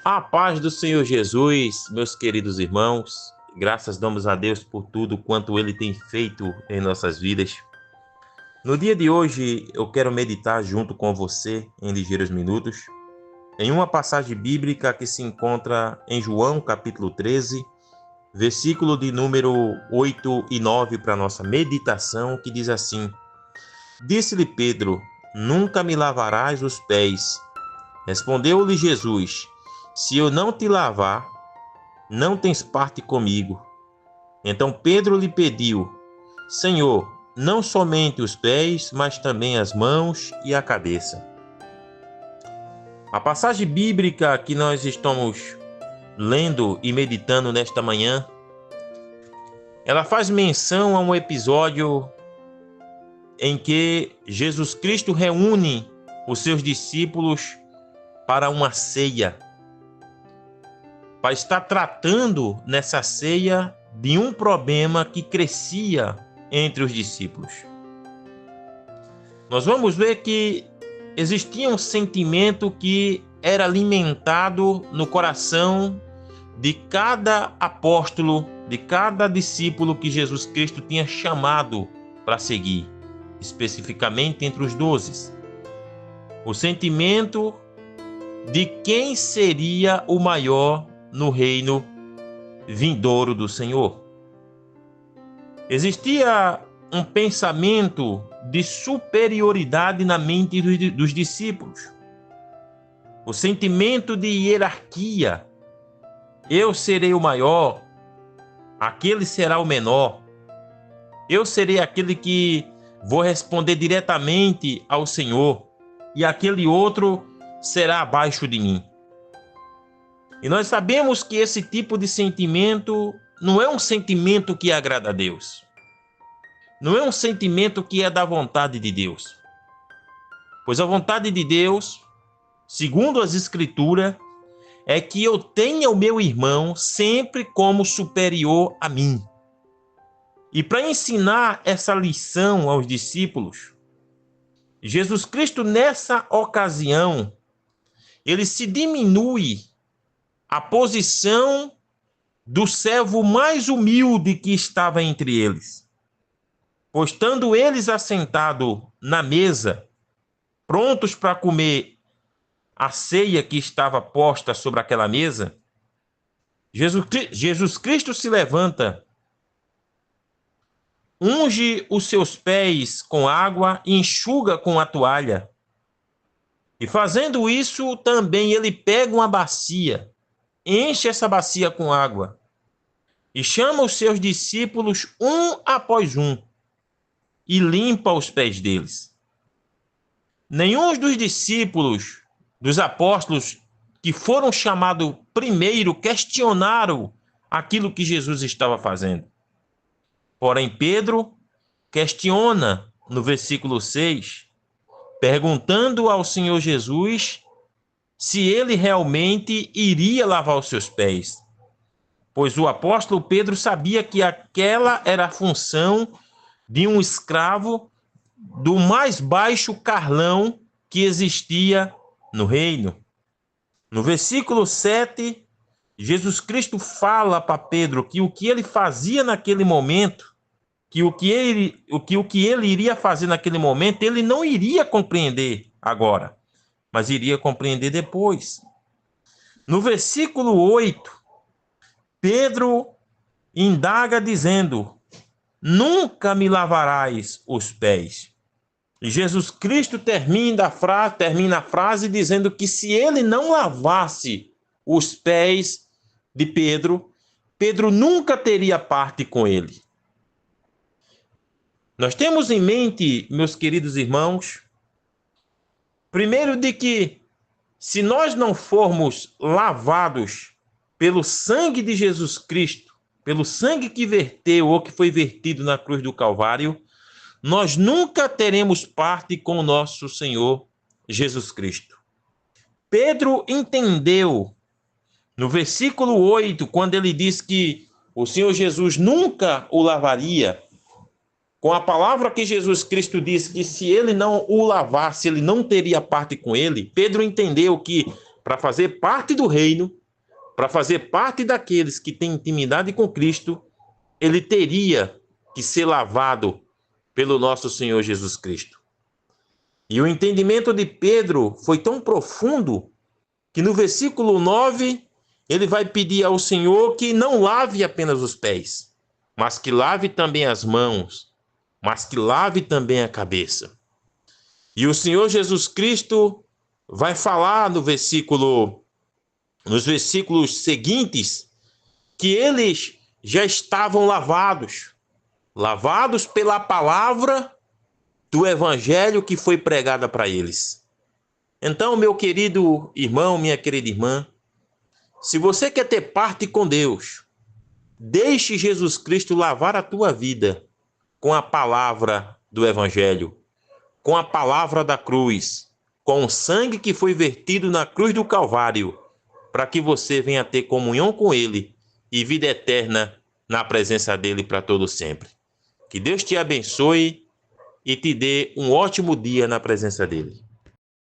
A paz do Senhor Jesus, meus queridos irmãos, graças damos a Deus por tudo quanto Ele tem feito em nossas vidas. No dia de hoje, eu quero meditar junto com você, em ligeiros minutos, em uma passagem bíblica que se encontra em João, capítulo 13, versículo de número 8 e 9 para nossa meditação, que diz assim: Disse-lhe Pedro, nunca me lavarás os pés. Respondeu-lhe Jesus, se eu não te lavar, não tens parte comigo. Então Pedro lhe pediu, Senhor, não somente os pés, mas também as mãos e a cabeça. A passagem bíblica que nós estamos lendo e meditando nesta manhã, ela faz menção a um episódio em que Jesus Cristo reúne os seus discípulos para uma ceia, para estar tratando nessa ceia de um problema que crescia entre os discípulos. Nós vamos ver que existia um sentimento que era alimentado no coração de cada apóstolo, de cada discípulo que Jesus Cristo tinha chamado para seguir, especificamente entre os 12. O sentimento de quem seria o maior no reino vindouro do Senhor. Existia um pensamento de superioridade na mente dos discípulos. O sentimento de hierarquia. Eu serei o maior, aquele será o menor. Eu serei aquele que vou responder diretamente ao Senhor, e aquele outro será abaixo de mim. E nós sabemos que esse tipo de sentimento não é um sentimento que agrada a Deus. Não é um sentimento que é da vontade de Deus. Pois a vontade de Deus, segundo as Escrituras, é que eu tenha o meu irmão sempre como superior a mim. E para ensinar essa lição aos discípulos, Jesus Cristo, nessa ocasião, ele se diminui a posição do servo mais humilde que estava entre eles. Pois estando eles assentados na mesa, prontos para comer a ceia que estava posta sobre aquela mesa, Jesus Cristo se levanta, unge os seus pés com água e enxuga com a toalha. E fazendo isso, também ele pega uma bacia, enche essa bacia com água e chama os seus discípulos um após um e limpa os pés deles. Nenhum dos discípulos, dos apóstolos que foram chamados primeiro, questionaram aquilo que Jesus estava fazendo. Porém, Pedro questiona no versículo 6, perguntando ao Senhor Jesus se ele realmente iria lavar os seus pés. Pois o apóstolo Pedro sabia que aquela era a função de um escravo do mais baixo carlão que existia no reino. No versículo 7, Jesus Cristo fala para Pedro que o que ele fazia naquele momento, que o que ele iria fazer naquele momento, ele não iria compreender agora, mas iria compreender depois. No versículo 8, Pedro indaga dizendo, nunca me lavarás os pés. E Jesus Cristo termina a frase dizendo que se ele não lavasse os pés de Pedro, Pedro nunca teria parte com ele. Nós temos em mente, meus queridos irmãos, primeiro de que se nós não formos lavados pelo sangue de Jesus Cristo, pelo sangue que verteu ou que foi vertido na cruz do Calvário, nós nunca teremos parte com o nosso Senhor Jesus Cristo. Pedro entendeu no versículo 8, quando ele diz que o Senhor Jesus nunca o lavaria, com a palavra que Jesus Cristo disse que se ele não o lavasse, ele não teria parte com ele, Pedro entendeu que para fazer parte do reino, para fazer parte daqueles que têm intimidade com Cristo, ele teria que ser lavado pelo nosso Senhor Jesus Cristo. E o entendimento de Pedro foi tão profundo que no versículo 9 ele vai pedir ao Senhor que não lave apenas os pés, mas que lave também as mãos, mas que lave também a cabeça. E o Senhor Jesus Cristo vai falar nos versículos seguintes que eles já estavam lavados pela palavra do evangelho que foi pregada para eles. Então, meu querido irmão, minha querida irmã, se você quer ter parte com Deus, deixe Jesus Cristo lavar a tua vida com a palavra do evangelho, com a palavra da cruz, com o sangue que foi vertido na cruz do Calvário, para que você venha ter comunhão com Ele e vida eterna na presença dEle para todo sempre. Que Deus te abençoe e te dê um ótimo dia na presença dEle.